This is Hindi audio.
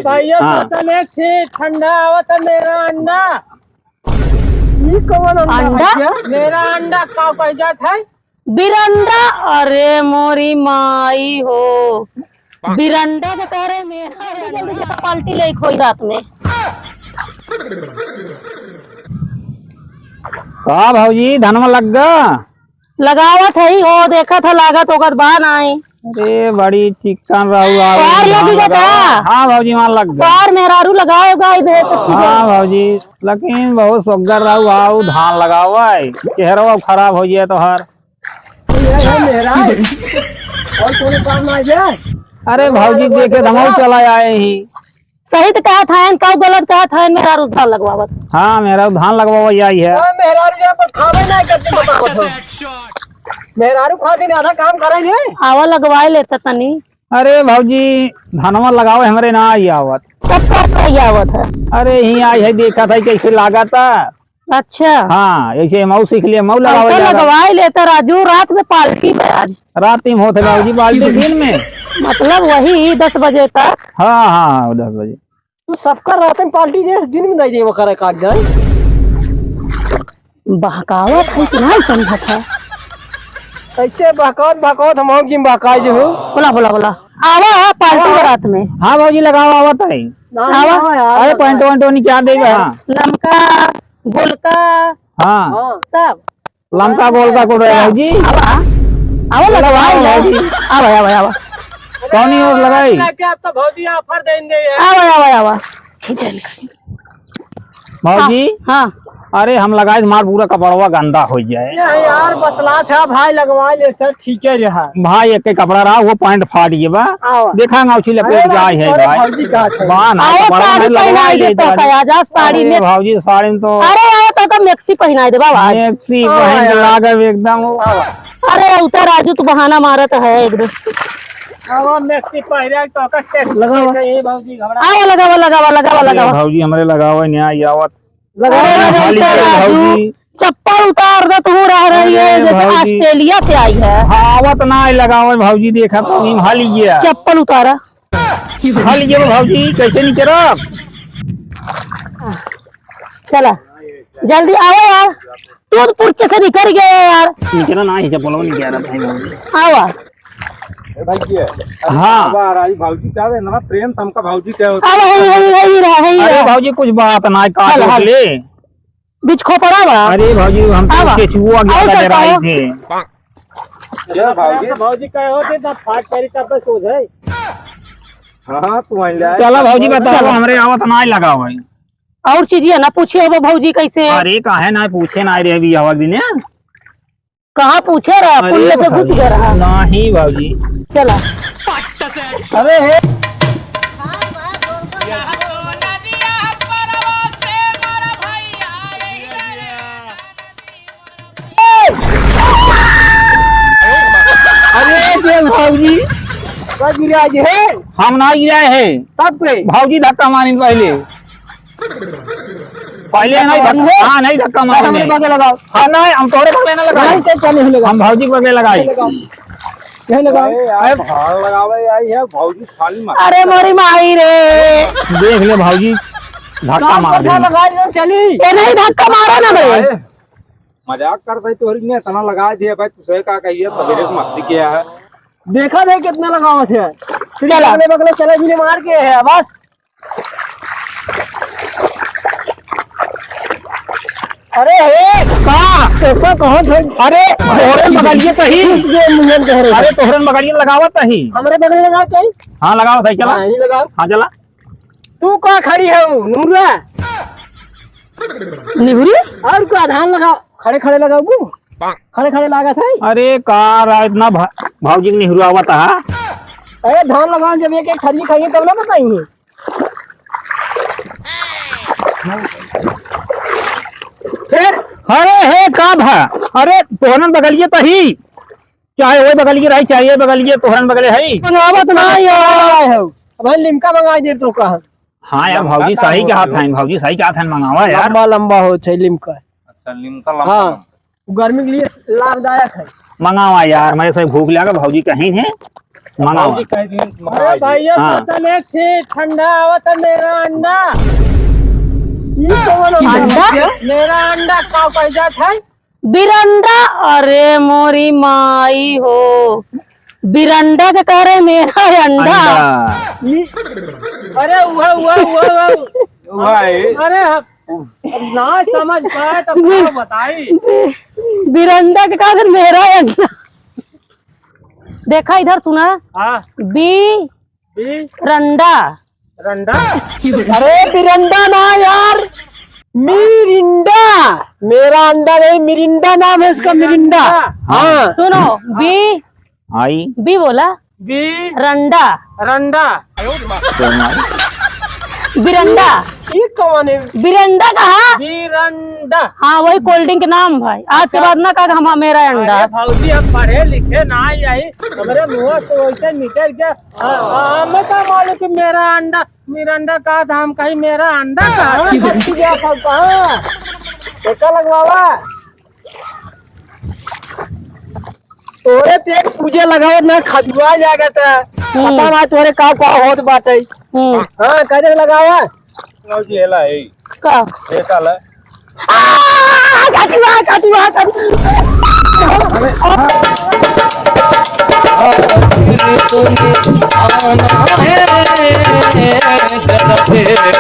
भैया ठंडा आवत है मेरा अंडा। ये कौन अंडा? मेरा अंडा का पैजात है बिरंडा। अरे मोरी माई हो, बिरंडा बता रहे मेरा। जल्दी से पाल्टी ले खोई रात में। का भौजी धनमा लग गा लगावत है हो, देखा था लागत होकर बाहर आई। अरे बड़ी चिकन रहू पार लगी था। हाँ भौजी वहाँ लग गया। पार मेहरारू लगाएगा इधर। हाँ भौजी लेकिन बहुत सुगर रहू आऊ धान लगावा चेहरा खराब हो जाए तो हर मेरा और कोई काम ना जाए। अरे भौजी देखे धमाल चला आए ही। सही तो कहा था, कब गलत कहा था। मेहरारू धान लगवावत। हाँ मेरा धान लगवा आई है। मेहरारू यहाँ पर खावे नहीं करते बताओ। मेहरारू खा के आधा काम करेंगे। आवा लगवाए लेता तनी। अरे भौजी धनवा लगाओ हमारे ना आई आवत। कब कब आवत है? अरे ही आई है, देखा था कैसे लागा था। अच्छा हाँ ऐसे मऊ सीख लिया, मऊ लगवाए लेता राजू। रात में पार्टी में आज रात में होते बाबूजी बाल्टी दिन में मतलब वही 10 बजे तक। हाँ हाँ 10 बजे। तू सबका रात में पार्टी दे, दिन में नहीं दे वो करे काट जाए। बहकावत है कि नहीं समझा था। ऐसे बहकावत हम जिम बहकाए जो हो। बोला बोला बोला आवा पार्टी रात में। हाँ भौजी लगाओ आवत है। अरे पॉइंट क्या देगा? लमका गोलका हाँ सब लमका गोलका को भौजी आवा लगवाए। आवा आवा आवा कौन और लगाई? आपका भौजी ऑफर देंगे। आवा आवा आवा भौजी। हाँ अरे हम लगाए हमारा पूरा कपड़वा गंदा हो जाए। यार बतला था भाई लगवा ले सर ठीक है रहा। भाई एक कपड़ा रहा वो पॉइंट फाट गया बा। देखा उसी लपेट जाए है भाई। साड़ी में भौजी साड़ी में तो अरे आओ तो मैक्सी पहना दे बाबा। मैक्सी पहन के लागब एकदम। अरे उतर राजू तू बहाना मारत है एकदम। मैक्सी पहना तो का टेस्ट लगाओ भौजी घबरा। आओ लगावा लगावा लगावा लगावा भौजी हमारे लगावा नहीं आवत। भौजी चप्पल उतार दे, तू रह रही है जैसे ऑस्ट्रेलिया से आई है। आवत ना लगाओ भौजी, देखा तो हाली गया। चप्पल उतारा हाली गया भौजी, कैसे नहीं करो। चला जल्दी आओ यार, तू पुर्चे से निकल गया यार। निकला ना ही चप्पल नहीं कह रहा आवा। हाँ भौजी क्या है ना प्रेम तमका भौजी क्या होता अरे भौजी कुछ बात ना काट ले बीच खोपड़ा बा। अरे भौजी हम तो केचुआ गया डराई थे। भौजी क्या होते तब फाट करी तब सोच है। हां तू चला भौजी बताओ हमरे आवत ना लगा भाई। और चीज है ना पूछे अब भौजी कैसे। अरे काहे ना पूछे ना रे अभी आवाज दिन कहाँ पूछे रहा, पुल से घुस गया रहा। नहीं भौजी चला। अरे हे अरे भौजी गिरा है। हम ना गिराए है तब पे भौजी धक्का मारी पहले नहीं धक्का। हाँ नहीं धक्का मारे लगाओ। हाँ नहीं हम तोड़े बगले ना लगाए, हम भौजी बगले लगाए। अरे मोरी माई रे देख ले भौजी धक्का मार दे। चली नहीं धक्का मारा ना मेरे। मजाक करते तो इतना लगा दिया भाई, तुझे का कहिए सवेरे को मस्ती किया है। देखा नहीं कितना लगावत है। चला बगले चले भी मार के है बस। अरे अरे तोहरन बगलिए तही। अरे तोहरन बगलिए लगावत तही। हमारे बगल लगा चाहिए। हाँ लगाओ था चला। लगाओ। हाँ चला। तू कहाँ खड़ी है नूरा? निहुरी और क्या धान लगाओ, खड़े खड़े लगाओ। खड़े खड़े लगा था। अरे कार इतना भौजी नहीं हुआ था। अरे धान लगाओ जब एक खड़ी खाइए तब ना बताइए। अरे हे का भा। अरे तोहरन बगलिए तही, चाहे वो बगलिए रही चाहे बगलिए तोहरन बगले है। मंगावत ना यार भाई, लिमका मंगा दे तो कहा। हाँ यार भौजी सही क्या था, भौजी सही क्या था मंगावा यार। लंबा लंबा हो चाहिए लिमका। अच्छा लिमका लंबा। हाँ गर्मी के लिए लाभदायक है। मंगावा यार, मेरे से भूख लगा भौजी कहीं है। मंगाओ अरे भैया हाँ। बोतल एक थी ठंडा आवत मेरा अंडा। अंडा मेरा अंडा का पैसा था। बिरंडा, अरे मोरी माई हो, बिरंडा के कह रहे मेरा अंडा। अरे अरे ना समझ पाए तो क्या बताई। बिरंडा के कह रहे मेरा अंडा। देखा इधर सुना, हाँ रंडा। रंडा। अरे बिरंडा ना यार, मिरिंडा। मेरा अंडा नहीं, मिरिंडा नाम है इसका, मिरिंडा। हाँ सुनो, आई बी बोला, बी रंडा, रंडा। बिरंडा। ये कौन है? बिरंडा कहा? बिरंडा। हाँ वही कोल्ड ड्रिंक के नाम भाई। आज के बाद ना कहा हम मेरा अंडा। अरे भाऊजी हम पढ़े लिखे ना आई हमारे मुंह से वैसे निकल गया। हमें क्या मालूम कि मेरा अंडा मिरंडा कहा था, हम कहीं मेरा अंडा कहा। टेका लगवावा तोरे ते पूजे लगाओ ना, खजुआ जाएगा था। पता ना तोरे का होत बाटे। हाँ कदे लगावा भाऊजी हेला है का देखा ले। कटुआ कटुआ आना है